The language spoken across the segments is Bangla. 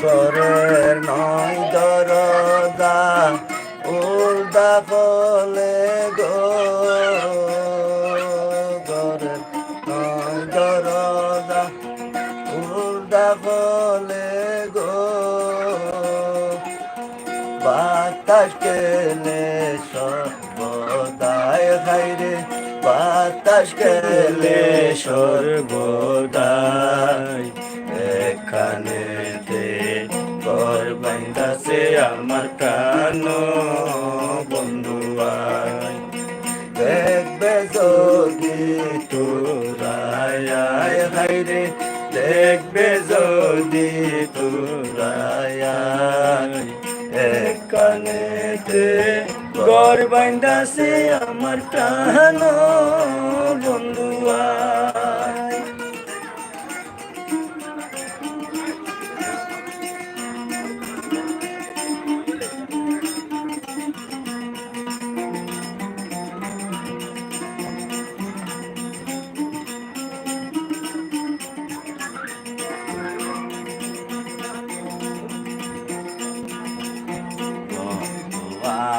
ঘরের নয় দরজা উল্টা কলে গো, ঘরের নয় দরজা উল্টা কলে গো, বাতাস গেলে সর্বদায় খাইরে, বাতাস গেলে সর্বদাই এখানেতে ঘর বাইন্দাছে আমার প্রাণ বন্ধু আয়। দেখবে যদি তোরায় হাইরে, দেখবে যদি তোরায় এখানেতে ঘর বাইন্দাছে আমার প্রাণ বন্ধু আয়।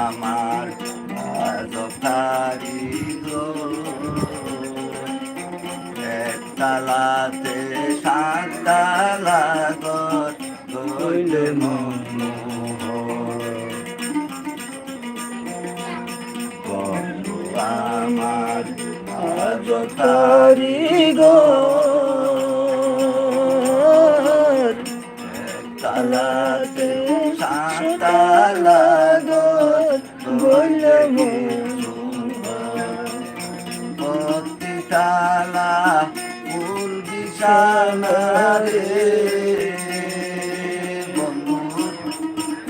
আমার আজকারি গো, একতলাতে সাততলা ঘর হইলে বন্ধু আমার আজকারি গো, একতলাতে সাততলা ঘর হইলে তালা ফুল বিছানা রে বন্ধু,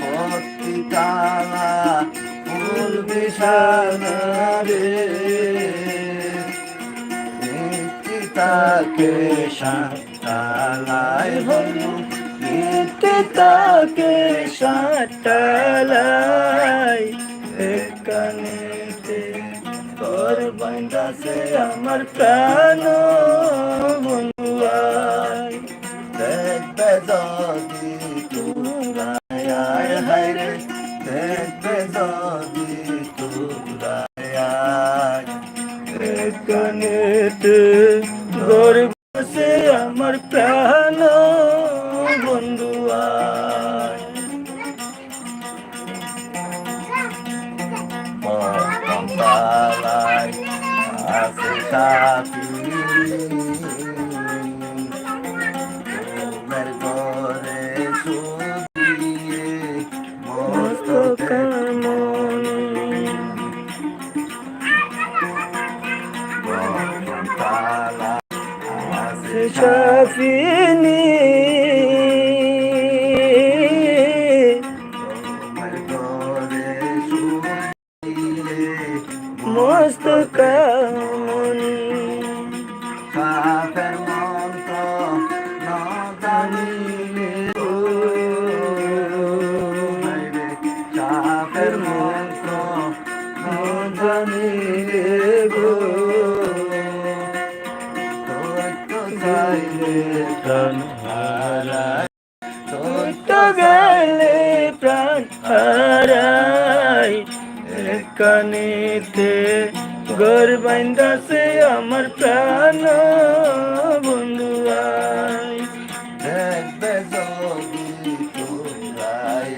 ভক্তি তালা ফুল বিছানা রে, নীতি তাকে সাততালায় বন্ধু, নীতি তাকে সাততালায় এখানেতে ঘর বাইন্দাছে আমার প্রাণ বন্ধু আয়। দেখবে যদি তোরায় হায়রে, দেখবে যদি তোরায় এখানেতে ঘর বাইন্দাছে আমার প্রাণ বন্ধু আয়। বালায় আছে সাথী তোমার ঘরে শুয়ে মস্ত কামনি, বালা আছে সাফিনী তোমার ঘরে মস্ত কামনি, সাফের মন্ত্র ন জানিলে সাফের মন্ত্র ন জানিলে গো, সত্য চাইলে প্রাণ হারায়, সত্য গেলে প্রাণ হারায় এখানেতে ঘর বাইন্দাছে আমার প্রাণ বন্ধু আয়। দেখবে যদি তোরায়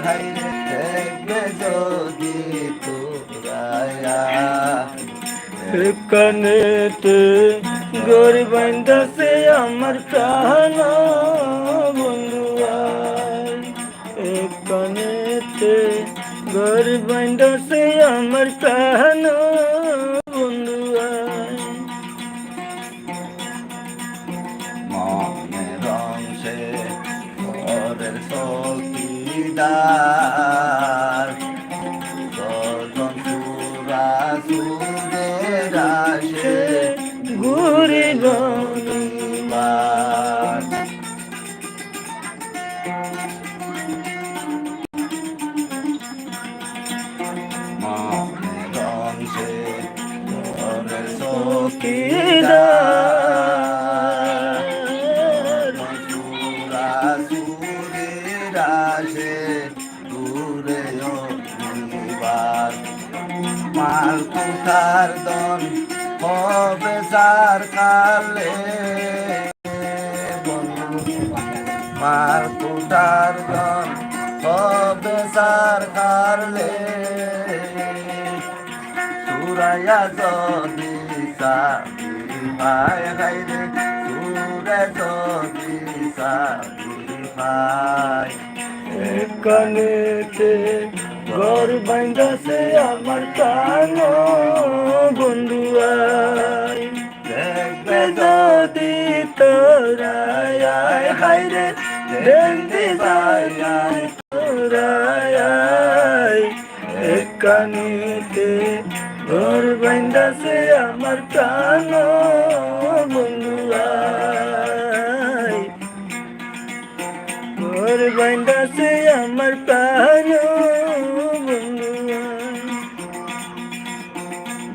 হাইরে, দেখবে যদি তোরায় এখানেতে ঘর বাইন্দাছে আমার প্রাণ বন্ধু আয়। এখানেতে ঘর বাইন্দাছে আমার প্রাণ বন্ধু আয়। মনের অংশে ঘরের চৌকিদার, সজন সুরা সুরের আসে ঘুরে গনিবার, মনের অংশে ঘরের চৌকিদার, সুরা সুরে আসে ঘুরে অনিবার মাল কুঠার দন হবে সার কালে মাল কুঠার দন হবে সার কালে সুরাইয়া যদি সাবি ভাই গাই রে সুরে যদি সাবি ভাই কানেতে ঘর বাইন্দাছে আমার কানো বন্ধু আই দেখবে যদি তোরাই আয় হাই রে দেখতে যাই তোরাই আয় কানেতে ঘর বাইন্দাছে আমার কানো বন্ধু আই ঘর বাইন্দাছে আমার প্রাণ বন্ধু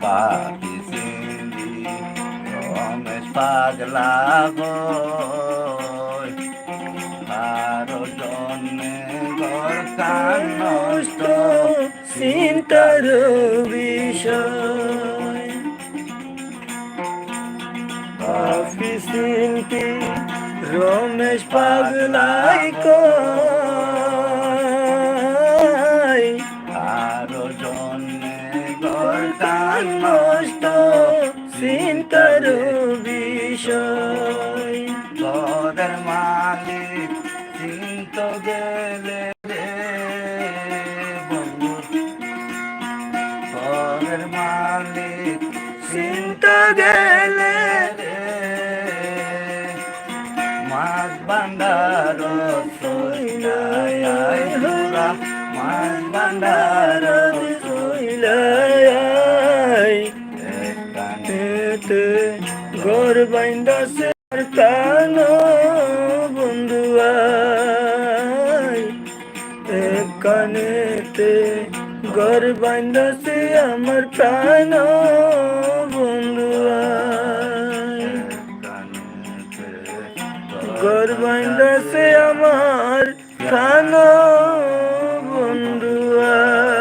বাকি সিন্ধি রমেশ পাগলা গয় কারো জন্যে ঘর কান নষ্ট চিন্তার বিষয় বাকি সিন্ধি রমেশ পাগলাই কয় কারো জন্যে ঘর কান নষ্ট চিন্তার বিষয় ঘরের মালিক চিন্ত গেলে রে বন্ধু ঘরের মালিক চিন্তা গেলে রে মাছ ভান্ডার সইলাই হুরা মাছ ভান্ডার কানেতে ঘর বাইন্দাছে কান বন্ধু আই কানেতে ঘর বাইন্দাছে আমার প্রাণ বন্ধু আই ঘর বাইন্দাছে আমার প্রাণ বন্ধু আই